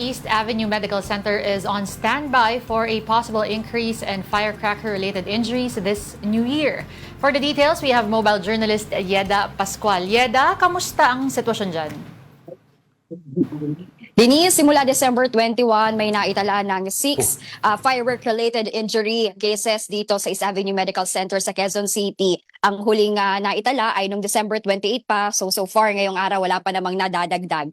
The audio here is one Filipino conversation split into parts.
East Avenue Medical Center is on standby for a possible increase in firecracker-related injuries this new year. For the details, we have mobile journalist Yeda Pascual. Yeda, kamusta ang sitwasyon dyan? Denise, simula December 21, may naitala ng 6 firework-related injury cases dito sa East Avenue Medical Center sa Quezon City. Ang huling naitala ay noong December 28 pa, so far ngayong araw wala pa namang nadadagdag.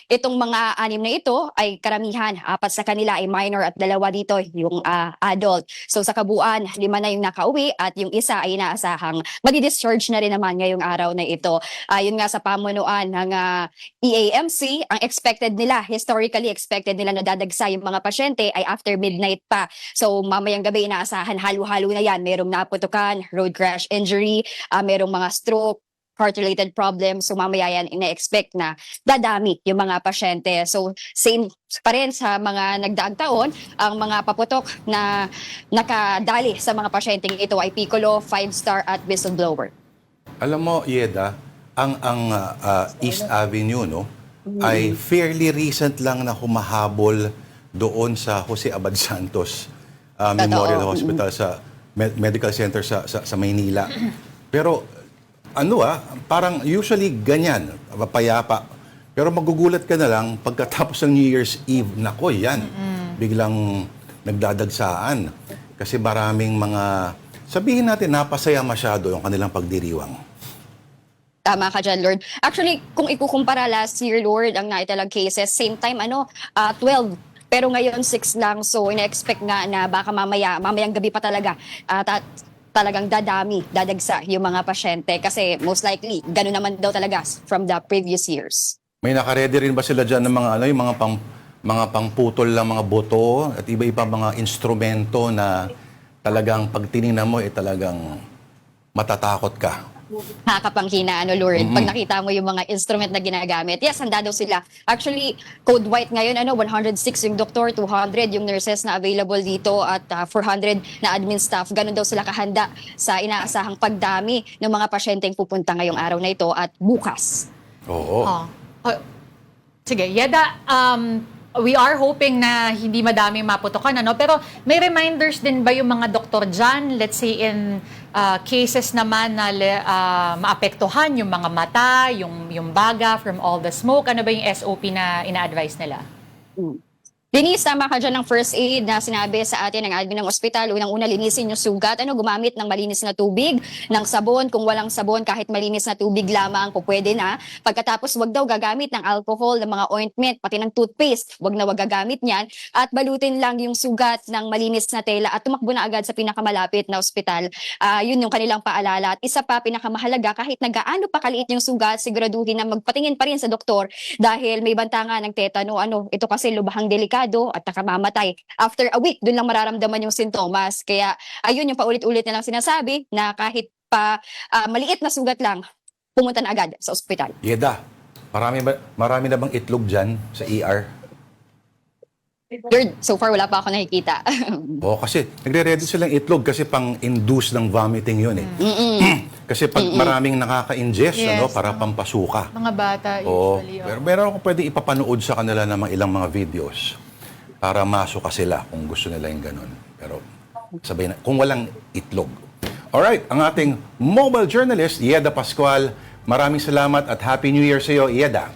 Itong mga 6 na ito ay karamihan, 4 sa kanila ay minor at 2 dito yung adult. So sa kabuuan, 5 na yung nakauwi at yung isa ay inaasahang madi-discharge na rin naman ngayong araw na ito. Yun nga sa pamunuan ng EAMC, ang historically expected nila na dadagsa yung mga pasyente ay after midnight pa. So mamayang gabi inaasahan halo-halo na yan. Merong naputukan, road crash injury, merong mga stroke, heart-related problems. So mamaya yan ina-expect na dadami yung mga pasyente. So same pa rin sa mga nagdaang taon, ang mga paputok na nakadali sa mga pasyenteng ito ay Piccolo, 5-star at whistleblower. Alam mo, Yeda, ang East Avenue, no, ay fairly recent lang na humahabol doon sa Jose Abad Santos Memorial Hospital sa Medical Center sa Maynila. Pero parang usually ganyan, payapa. Pero magugulat ka na lang pagkatapos ng New Year's Eve, nako yan, biglang nagdadagsaan. Kasi maraming mga, sabihin natin, napasaya masyado yung kanilang pagdiriwang. Tama ka dyan, Lord. Actually, kung ikukumpara last year, Lord, ang naitalang cases, same time, 12. Pero ngayon, 6 lang. So, ina-expect nga na baka mamayang gabi pa talaga, talagang dadagsa yung mga pasyente. Kasi most likely, gano'n naman daw talaga from the previous years. May nakaredy rin ba sila dyan ng mga, yung mga pangputol ng mga boto at iba-iba mga instrumento na talagang pag tinignan mo, talagang matatakot ka? Nakakapanghina, Lord. Pag nakita mo yung mga instrument na ginagamit, yes, handa daw sila. Actually, code white ngayon, 106 yung doktor, 200 yung nurses na available dito at 400 na admin staff. Ganun daw sila kahanda sa inaasahang pagdami ng mga pasyenteng pupunta ngayong araw na ito at bukas. Oo. Sige, Yeda, we are hoping na hindi madaming maputokan, pero may reminders din ba yung mga doktor dyan? Let's say in cases naman na maapektuhan yung mga mata, yung baga from all the smoke, ano ba yung SOP na ina-advise nila? Denise, tama ka dyan ng first aid na sinabi sa atin ng admin ng ospital. Unang-una, linisin yung sugat. Gumamit ng malinis na tubig, ng sabon. Kung walang sabon, kahit malinis na tubig lamang po pwede na. Pagkatapos, wag daw gagamit ng alcohol, ng mga ointment, pati ng toothpaste. Wag gagamit niyan. At balutin lang yung sugat ng malinis na tela at tumakbo na agad sa pinakamalapit na ospital. Yun yung kanilang paalala. At isa pa, pinakamahalaga, kahit nagaano pa kaliit yung sugat, siguraduhin na magpatingin pa rin sa doktor dahil may banta nga ng tetano. Ito kasi lubhang delikado at nakamamatay. After a week, dun lang mararamdaman yung sintomas. Kaya, ayun yung paulit-ulit nilang sinasabi na kahit pa maliit na sugat lang, pumunta na agad sa ospital. Yeda, marami na bang itlog dyan sa ER? Lord, so far wala pa ako nakikita. Kasi nagre-ready silang itlog kasi pang-induce ng vomiting yun eh. Kasi pag maraming nakaka-ingest, Yes, para pampasuka. Mga bata usually. Pero meron akong pwede ipapanood sa kanila ng mga ilang mga videos para masuka sila kung gusto nila yung ganun. Pero sabay na, kung walang itlog. Alright, ang ating mobile journalist, Yeda Pascual, maraming salamat at Happy New Year sa iyo, Yeda.